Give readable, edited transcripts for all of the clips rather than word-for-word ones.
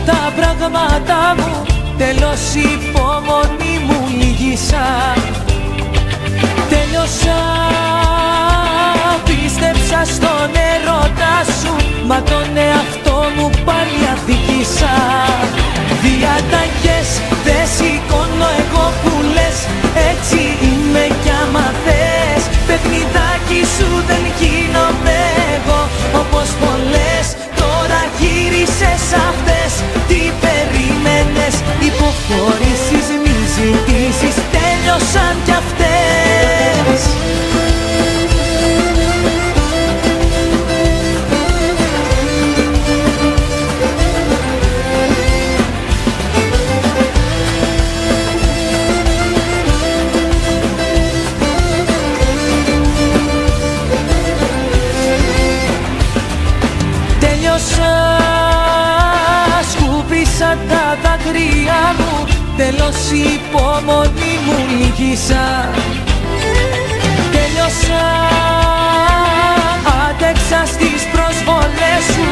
τα πράγματα μου, τέλος η υπομονή μου λύγησα. Τέλειωσα, πίστεψα στον έρωτα σου, μα τον εαυτό μου πάλι αδικήσα. Διαταγές δεν σηκώνω εγώ που λες, έτσι είμαι κι άμα θες. Παιχνιδάκι σου δεν γίνομαι εγώ, όπως πολλές. Τώρα γύρισες αυτές, τι περίμενες? Υποχωρήσεις, μη ζητήσεις, τέλειωσαν κι αυτές. Σκούπισα τα δάκρυα μου, τέλος η υπομονή μου λύγησα. Τέλειωσα, άντεξα στις προσβολές σου,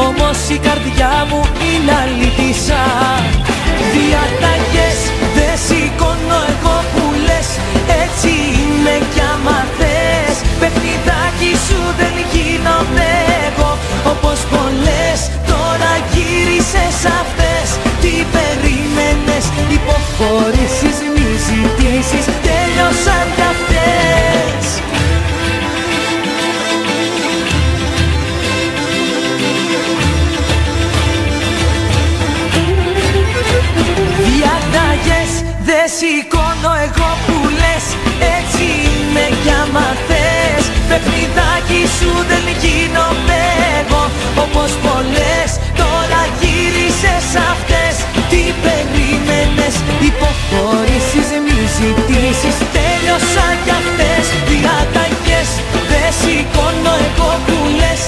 όμως η καρδιά μου είναι αλήτησα. Διαταγές δεν σηκώνω εγώ που λες, έτσι είμαι κι άμα θες. Παιχνιδάκι σου δεν γίνομαι εγώ, όπως πολλές. Τώρα γύρισες αυτές, τι περίμενες? Υποχωρήσεις, μη ζητήσεις, τέλειωσαν κι αυτές. Διαταγές δεν σηκώνω εγώ που λες, έτσι είμαι κι άμα θες. Παιχνιδάκι σου δεν γίνομαι εγώ, όπως πολλές. Τώρα γύρισες αυτές, τι περίμενες? Υποχωρήσεις, μη ζητήσεις, τέλειωσαν κι αυτές. Διαταγές δεν σηκώνω εγώ που λες,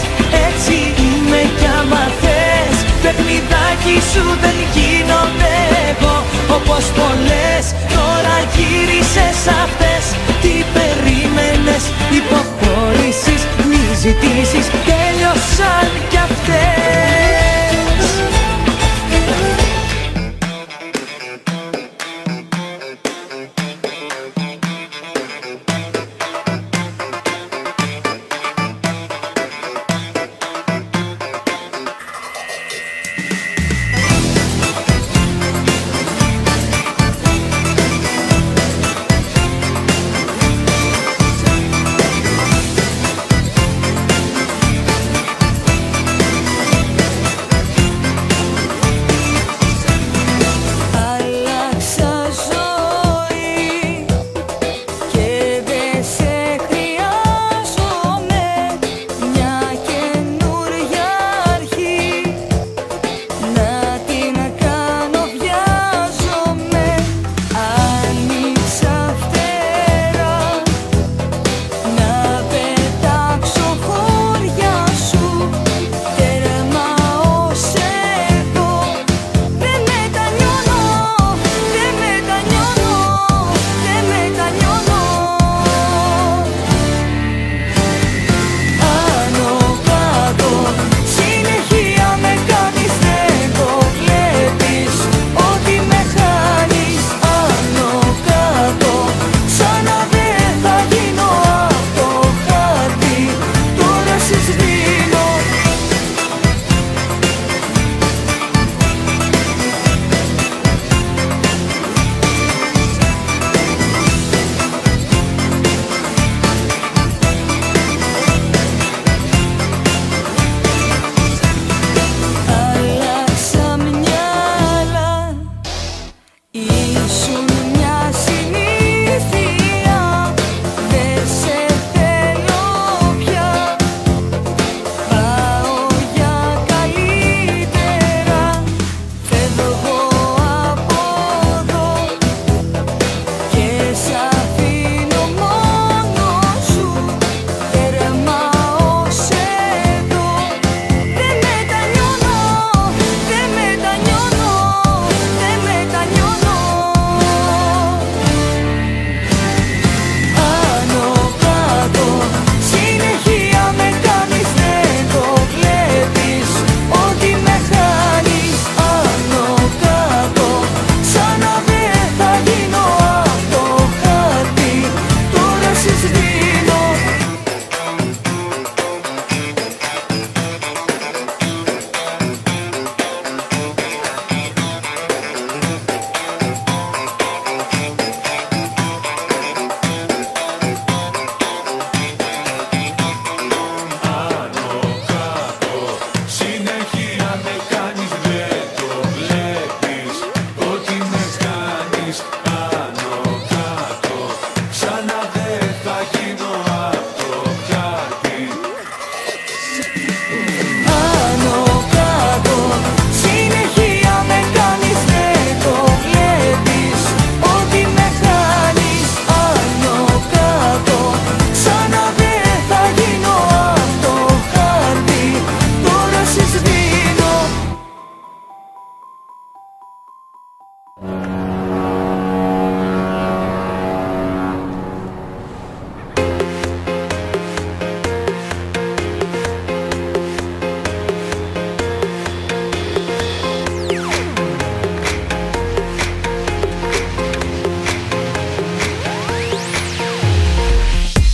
έτσι είμαι κι άμα θες. Παιχνιδάκι σου δεν γίνομαι εγώ, όπως πολλές. Τώρα γύρισες αυτές, τι περίμενες? Υποχωρήσεις, μη ζητήσεις, τέλειωσαν κι αυτές.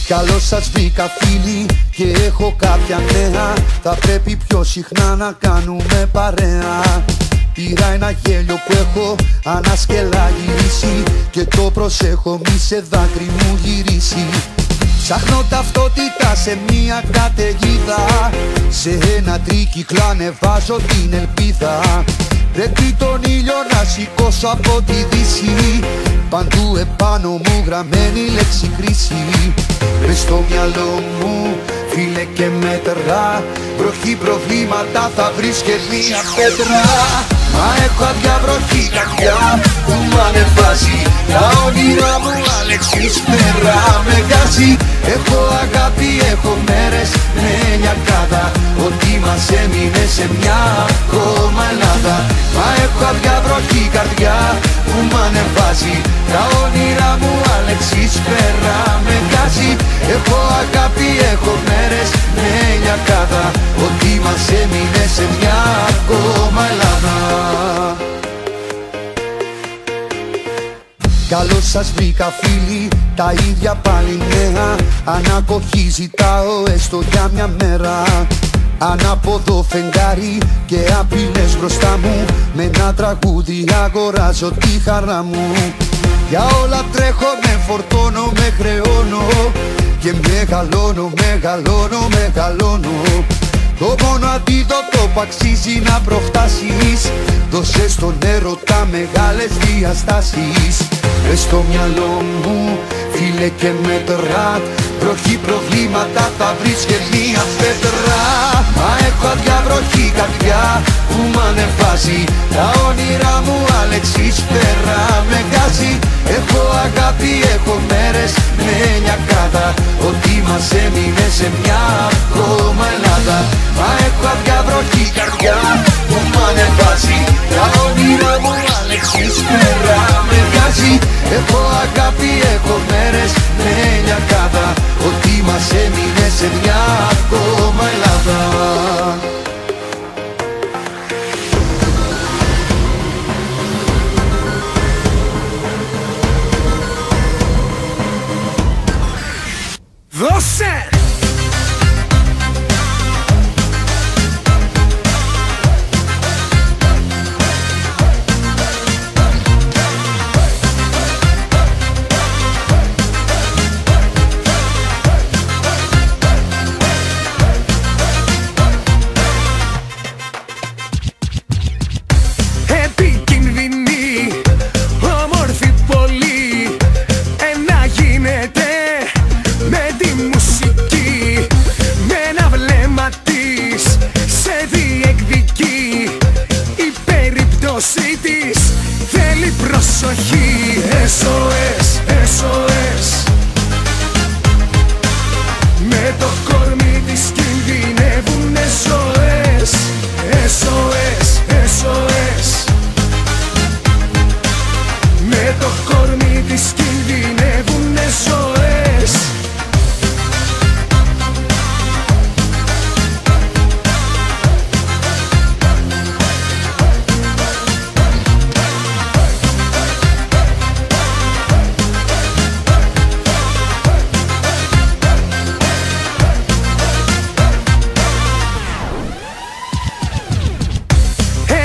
Καλώς σας βρήκα φίλοι και έχω κάποια νέα. Θα πρέπει πιο συχνά να κάνουμε παρέα. Πήρα ένα γέλιο που έχω ανασκελά γυρίσει και το προσέχω μη σε δάκρυ μου γυρίσει. Ψάχνω ταυτότητα σε μια καταιγίδα, σε ένα τρίκυκλο ανεβάζω την ελπίδα. Πρέπει τον ήλιο να σηκώσω από τη δύση, παντού επάνω μου γραμμένη λέξη κρίση. Μες στο μυαλό μου φίλε και μέτρα, βροχή προβλήματα θα βρεις και μία πέτρα. Μα έχω αδειά βροχή καρδιά που μ' ανεβάζει, τα όνειρά μου Αλέξης πέρα με γκάζει. Έχω αγάπη, έχω μέρες με λιακάδα, ό,τι μας έμεινε σε μια ακόμα Ελλάδα. Μα έχω αδειά βροχή καρδιά που μ' ανεβάζει, τα όνειρά μου Αλέξης πέρα με γκάζει. Έχω αγάπη, έχω μέρες με λιακάδα, ό,τι μας έμεινε σε μια ακόμα Ελλάδα. Καλώς σας βρήκα φίλοι, τα ίδια πάλι νέα. Ανακοχή ζητάω έστω για μια μέρα. Ανάποδο φεγγάρι και απειλές μπροστά μου, με ένα τραγούδι αγοράζω τη χαρά μου. Για όλα τρέχω, με φορτώνω, με χρεώνω και μεγαλώνω, μεγαλώνω, μεγαλώνω. Το μόνο αντίδοτο που αξίζει να προφτάσεις, δώσε στον έρωτα μεγάλες διαστάσεις. Μες στο μυαλό μου φίλε και μέτρα, βροχή προβλήματα θα βρεις και μία πέτρα. Μα έχω αδειά βροχή καρδιά που μ' ανεβάζει, τα όνειρά μου Αλέξης πέρα με γκάζει. Έχω αγάπη, έχω μέρες με λιακάδα, ό,τι μας έμεινε σε μια ακόμα Ελλάδα. Μα έχω αδειά βροχή καρδιά που μ' ανεβάζει, τα όνειρά μου Αλέξης πέρα με γκάζει. Έχω αγάπη, έχω μέρες με λιακάδα, ό,τι μας έμεινε σε μια ακόμα Ελλάδα. Δώσε! Επικίνδυνη, όμορφη πολύ, ένα γίνεται με τη μουσική, με ένα βλέμμα της σε διεκδικεί. Η περίπτωση της θέλει προσοχή. SOS, SOS, με το κορμί της κινδυνεύουνε ζωές. SOS, SOS, με το κορμί της κινδυνεύουνε ζωές.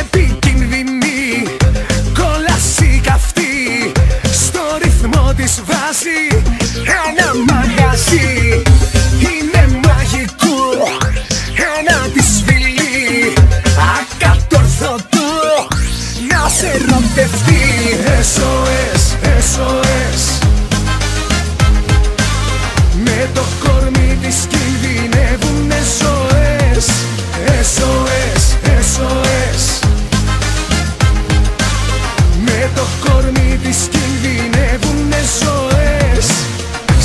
Επικίνδυνη, κόλαση καυτή, στο ρυθμό της βάζει ένα μαγαζί. Είναι μαγικό, ένα της φιλί, ακατορθωτό να σε ερωτευτεί. SOS, SOS, με το κορμί της κινδυνεύουνε ζωές. SOS, SOS, με το κορμί της κινδυνεύουνε ζωές.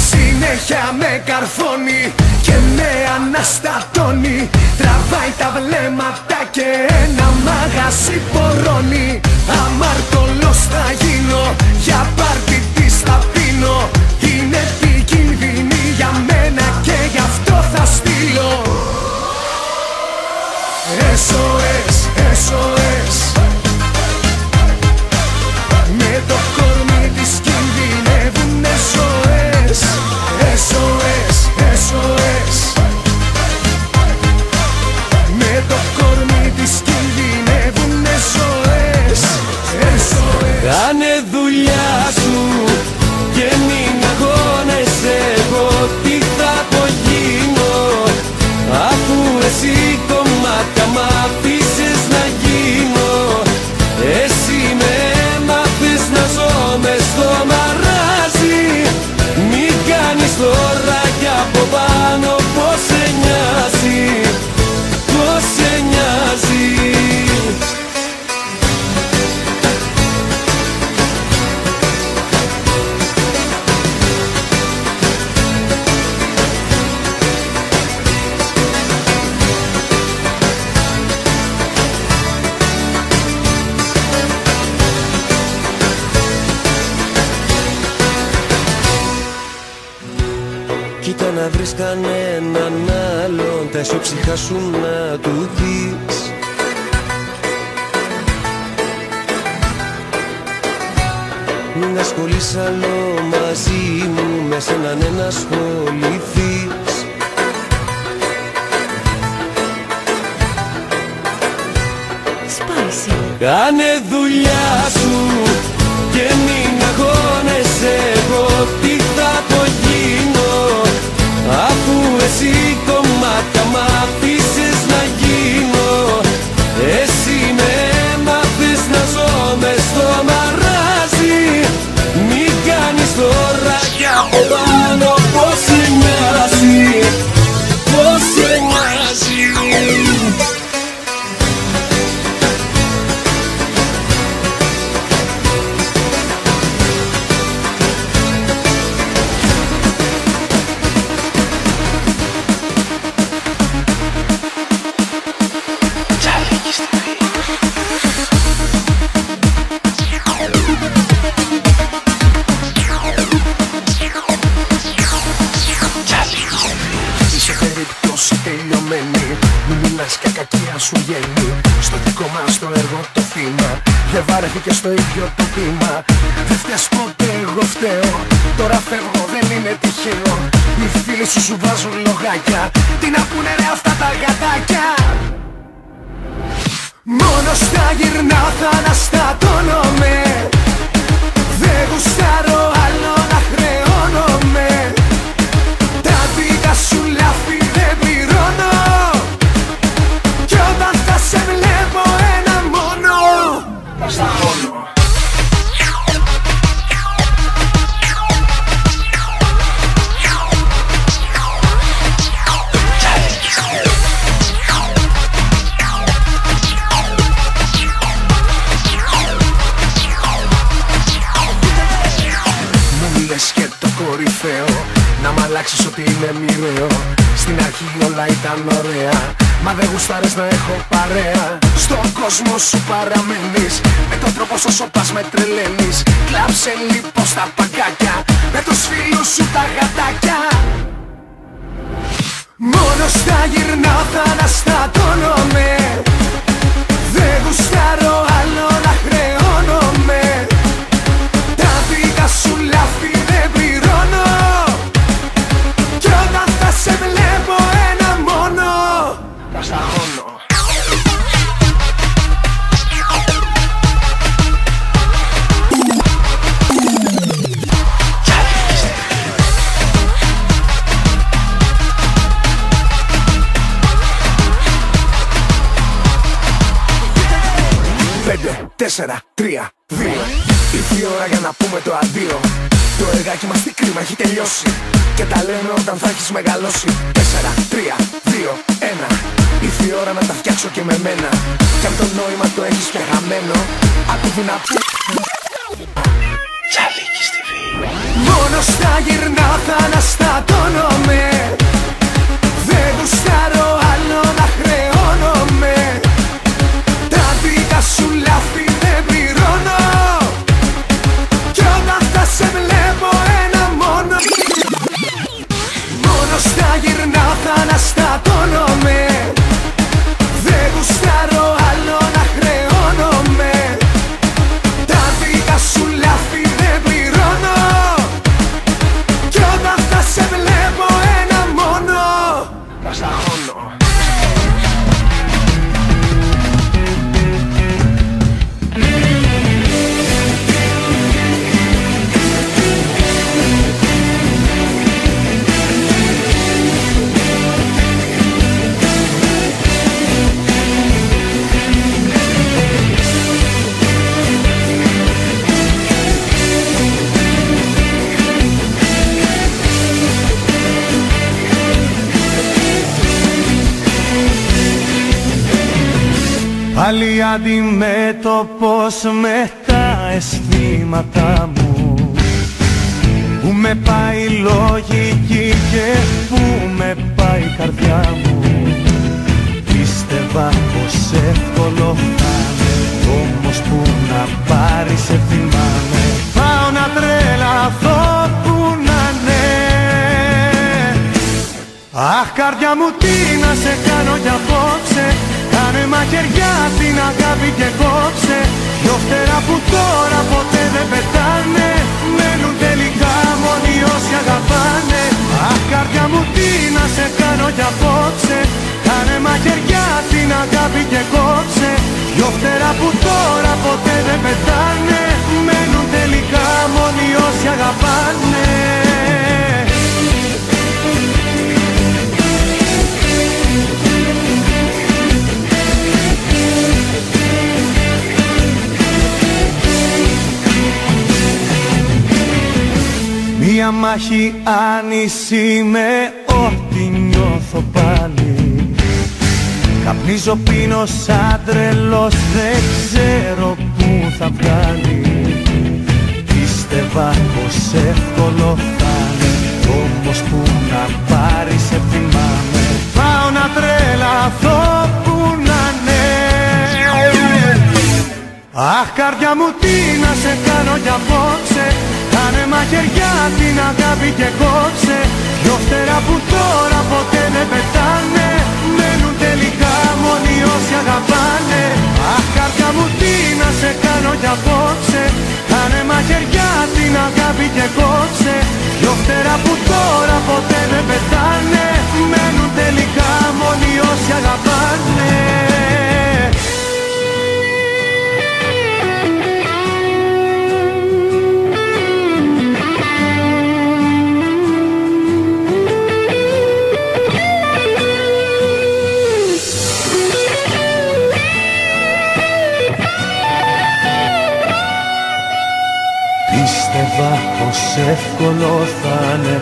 Συνέχεια με καρφώνει και με αναστατώνει, τραβάει τα βλέμματα και ένα μαγαζί πορώνει. Αμαρτωλός θα γίνω, για πάρτι της θα πίνω. Είναι επικίνδυνη για μένα και γι' αυτό θα στείλω. SOS, SOS, με το κορμί της κινδυνεύουνε ζωές. SOS, να βρεις κανέναν άλλον, τα ισοψυχά σου να του δεις. Μην ασχολείς άλλο μαζί μου, με σένα ναι να ασχοληθείς. Spicy. Κάνε δουλειά σου και μην αγώνεσαι, εγώ τι θα απογίνω, αφού εσύ κομμάτια μ' αφήσεις να γίνω. Εσύ με έμαθες να ζω μες στο μαράζι, μην κάνεις τώρα κι από πάνω πως σε νοιάζει, πως σε νοιάζει. Σου γέννη, στο δικό μας το έργο το θύμα, δεν βάρεθηκε στο ίδιο το πείμα. Δεν φταίς ποτέ, εγώ φταίω, τώρα φεύγω, δεν είναι τυχαίο. Οι φίλοι σου βάζουν λογάκια, τι να πούνε ρε αυτά τα γατάκια. Μόνο στα γυρνάω, θα αναστατώνομαι, δεν γουστάρω άλλο να χρεώνομαι. Τα δικά σου λάθη δεν πληρώνω, κι όταν θα σε βλέπω ένα μόνο, τα σταγώνω. Μου λες και το κορυφαίο, να μ' αλλάξεις ότι είναι μοιραίο. Στην αρχή όλα ήταν ωραία, μα δεν γουστάρες να έχω παρέα. Στον κόσμο σου παραμένεις, με τον τρόπο όσο πας με τρελαίνεις. Κλάψε λοιπόν στα παγκάκια, με τους φίλους σου τα γατάκια. Μόνο στα γυρνάω, θα αναστατώνομαι, δεν γουστάρω άλλο να χρεώνομαι. Τα δικά σου λάθη δεν πληρώνω, κι όταν θα σε βλέπω ένα μόνο, τα σταγώνω. Πέντε, 4, 3, 2. Ήρθε η ώρα για να πούμε το αντίο. Το εργάκι μας τι κρίμα έχει τελειώσει, και τα λέμε όταν θα έχεις μεγαλώσει. 4, 3, 2, 1. Ήρθε η ώρα να τα φτιάξω και με μένα, κι αν το νόημα το έχεις πια χαμένο, άκου δυνατή. Τσαλίκης TV. Μόνο στα γυρνάω, θα αναστατώνομαι, δεν γουστάρω άλλο να χρεώνομαι. Τα δικά σου λάθη δεν πληρώνω, κι όταν θα σε βλέπω ένα μόνο. Μόνο στα γυρνάω, θα αναστατώνομαι, δεν γουστάρω άλλο να χρεώνομαι. Τα δικά σου λάθη δεν πληρώνω, κι όταν θα σε βλέπω ένα μόνο, τα σταγώνω. Πάλι αντιμέτωπος με τα αισθήματα μου, που με πάει η λογική και που με πάει η καρδιά μου. Πίστευα πως εύκολο θα είναι, όμως που να πάρει σε θυμάμαι. Πάω να τρελαθώ που να ναι, Αχ καρδιά μου τι να σε κάνω κι απόψε, κάνε μαχαιριά την αγάπη και κόψε. Δυο φτερά που τώρα ποτέ δεν πετάνε, μένουν τελικά μόνοι όσοι αγαπάνε. Αχ καρδιά μου τι να σε κάνω κι απόψε, κάνε μαχαιριά την αγάπη και κόψε. Δυο φτερά που τώρα ποτέ δεν πετάνε, μένουν τελικά μόνοι όσοι αγαπάνε. Μια μάχη άνηση με ό,τι νιώθω πάλι. Καπνίζω πίνω σαν τρελός, δεν ξέρω που θα βγάλει. Πίστευα πως εύκολο θα είναι, όμως που να πάρει σε θυμάμαι. Πάω να τρελαθώ που να ναι. Αχ καρδιά μου τι να σε κάνω κι απόψε, κάνε μαχαιριά την αγάπη και κόψε. Δυο φτερά που τώρα ποτέ δεν πετάνε, μένουν τελικά μόνοι όσοι αγαπάνε. Αχ καρδιά μου τι να σε κάνω κι απόψε, κάνε μαχαιριά την αγάπη και κόψε. Δυο φτερά που τώρα ποτέ δεν πετάνε, μένουν τελικά μόνοι όσοι αγαπάνε. Πίστευα πως εύκολο θα είναι,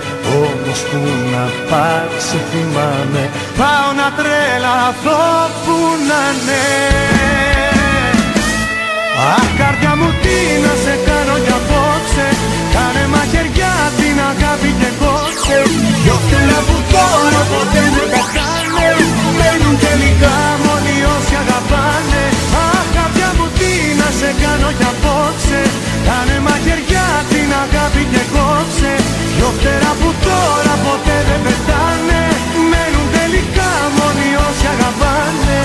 όμως που να πάρει σε θυμάμαι. Πάω να τρελαθώ που να ναι. Αχ καρδιά μου τι να σε κάνω κι απόψε, κάνε μαχαιριά την αγάπη και κόψε. Δυο φτερά που τώρα ποτέ δεν πετάνε, μένουν τελικά μόνοι όσοι αγαπάνε. Αχ καρδιά μου τι να σε κάνω κι απόψε, κάνε μαχαιριά την αγάπη και κόψε. Δυο φτερά που τώρα ποτέ δεν πετάνε, μένουν τελικά μόνοι όσοι αγαπάνε.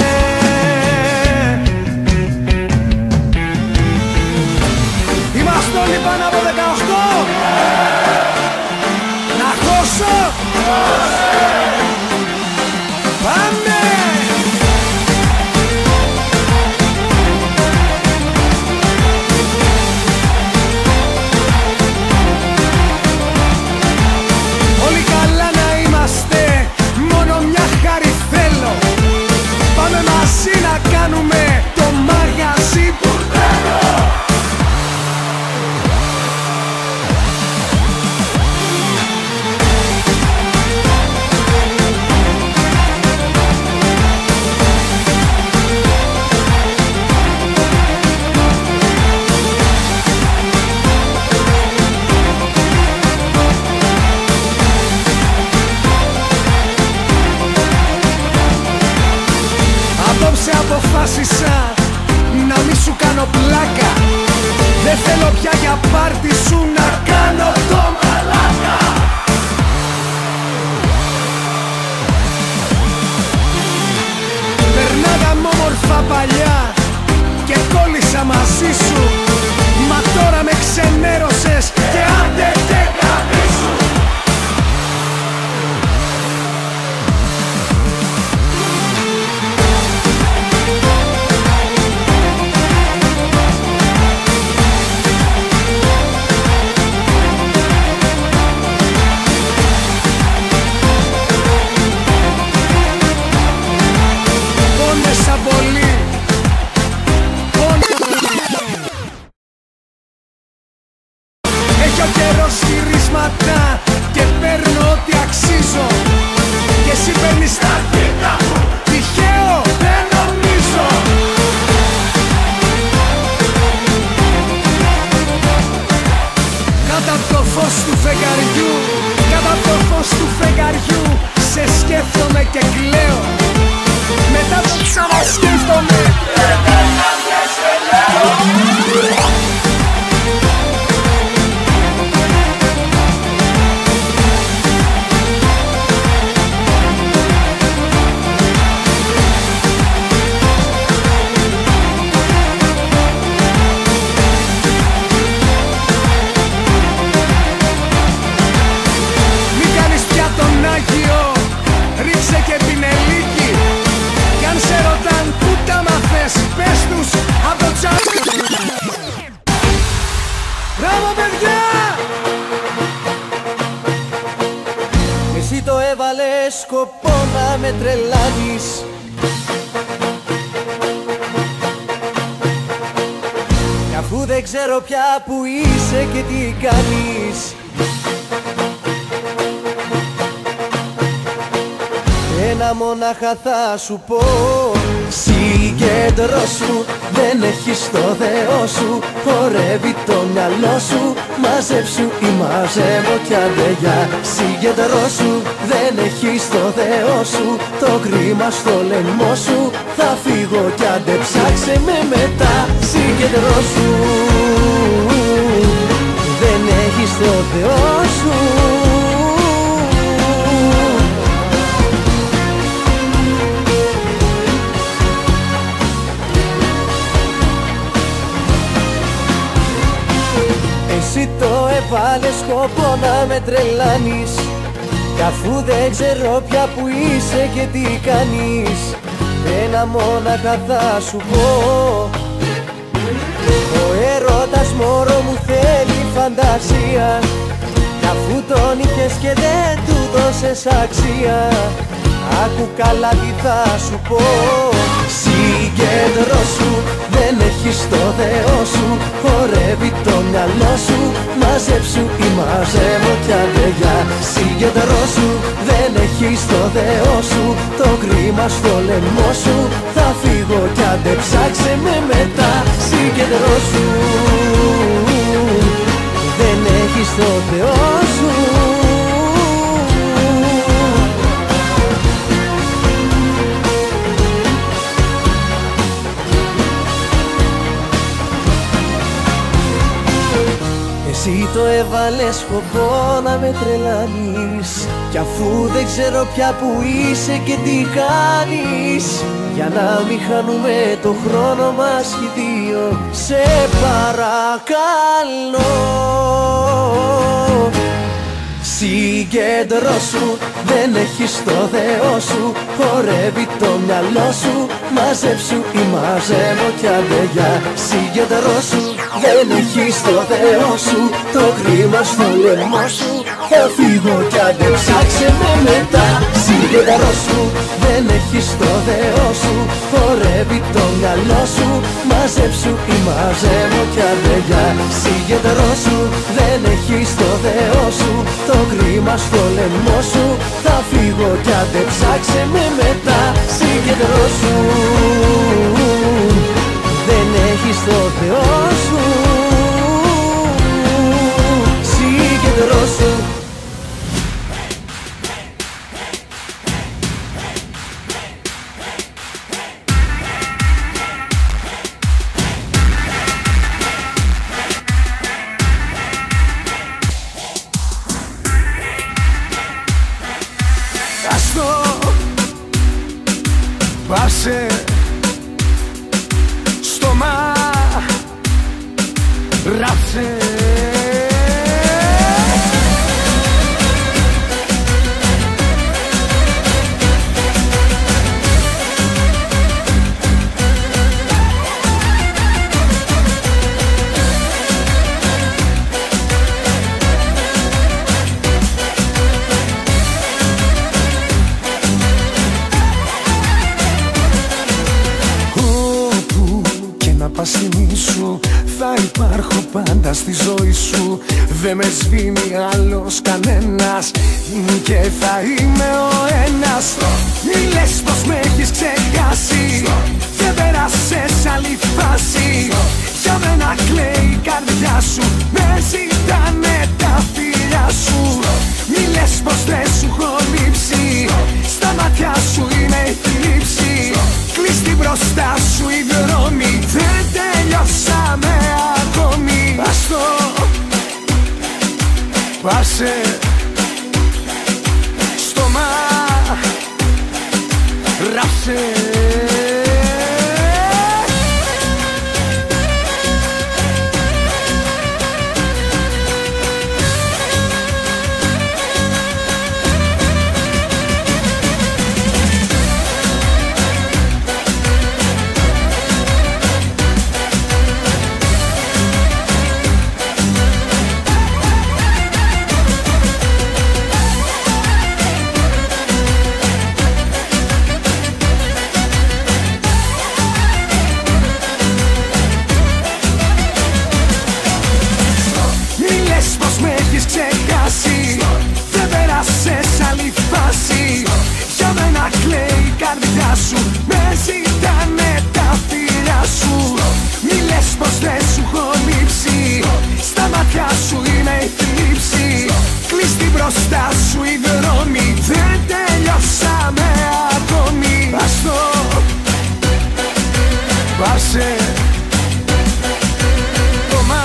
με τρελάνεις. Κι αφού δεν ξέρω πια που είσαι και τι κάνεις, ένα μονάχα θα σου πω. Συγκεντρώσου, δεν έχεις το Θεό σου. Χορεύει το μυαλό σου, μαζέψου ή μαζεύω κι αντεγιά. Συγκεντρώσου, δεν έχεις το Θεό σου. Το κρίμα στο λαιμό σου, θα φύγω κι άντε ψάξε με μετά. Συγκεντρώσου, δεν έχεις το Θεό σου. Εσύ το έβαλες σκοπό να με τρελάνεις, κι αφού δεν ξέρω πια που είσαι και τι κάνεις, ένα μόναχα θα σου πω. Ο έρωτας μωρό μου θέλει φαντασία, κι αφού τον είχες και δεν του δώσες αξία, άκου καλά τι θα σου πω. Συγκεντρώσου, δεν έχεις το Θεό σου. Χορεύει το μυαλό σου, μαζέψου ή μαζεύω κι αντεγιά. Συγκεντρώσου, δεν έχεις το Θεό σου. Το κρίμα στο λαιμό σου, θα φύγω κι άντε ψάξε με μετά. Συγκεντρώσου, δεν έχεις το Θεό σου. Εσύ το έβαλες σκοπό να με τρελάνεις, κι αφού δεν ξέρω πια που είσαι και τι κάνεις, για να μην χάνουμε το χρόνο μας οι δύο, σε παρακαλώ. Συγκεντρώσου, δεν έχεις το Θεό σου. Χορεύει το μυαλό σου, μαζέψου ή μαζεύω κι αντεγιά. Συγκεντρώσου, δεν έχεις το Θεό σου. Το κρίμα στο λαιμό σου, θα φύγω κι άντε ψάξε με μετά. Συγκεντρώσου, δεν έχεις το Θεό σου. Χορεύει το μυαλό σου, μαζέψου ή μαζεύω κι αντεγιά. Συγκεντρώσου, δεν έχεις το Θεό σου. Το κρίμα στο λαιμό σου, θα φύγω κι άντε ψάξε με μετά. Συγκεντρώσου, δεν έχεις το Θεό σου. Συγκεντρώσου. Πάσε στόμα, ράψε. Σου θα υπάρχω πάντα στη ζωή σου. Δεν με σβήνει άλλος κανένας και θα είμαι ο ένας. Μη λες πως με έχεις ξεχάσει, δεν πέρασες άλλη φάση. Για μένα κλαίει η καρδιά σου, με ζητάνε τα φιλιά σου. Μη λες πως δεν σου έχω λείψει, στα μάτια σου είναι η θλίψη. Κλείστη μπροστά σου οι δρόμοι, δεν τελειώσαμε ακόμη. Άστο, πάσε στόμα, ράψε. σου, με ζητάνε τα φιλιά σου. Μη λες πως δεν σου έχω λείψει, στα μάτια σου είναι η θλίψη. Κλειστή μπροστά σου η δρόμη, δεν τελειώσαμε ακόμη. Άστο, πάσε κομμά,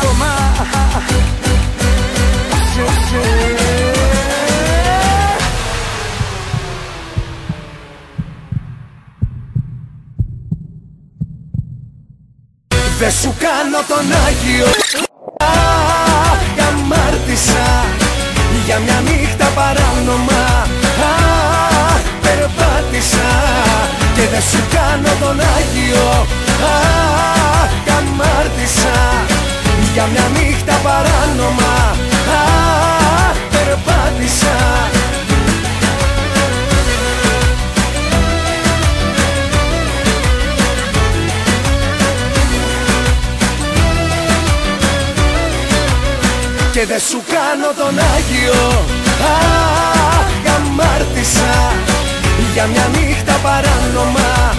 δεν σου κάνω τον Άγιο. Αμάρτησα για μια νύχτα παράνομα. Περπάτησα και δεν σου κάνω τον Άγιο. Αμάρτησα για μια νύχτα παράνομα. Περπάτησα. Και δεν σου κάνω τον Άγιο. Αμάρτησα για μια νύχτα παράνομα.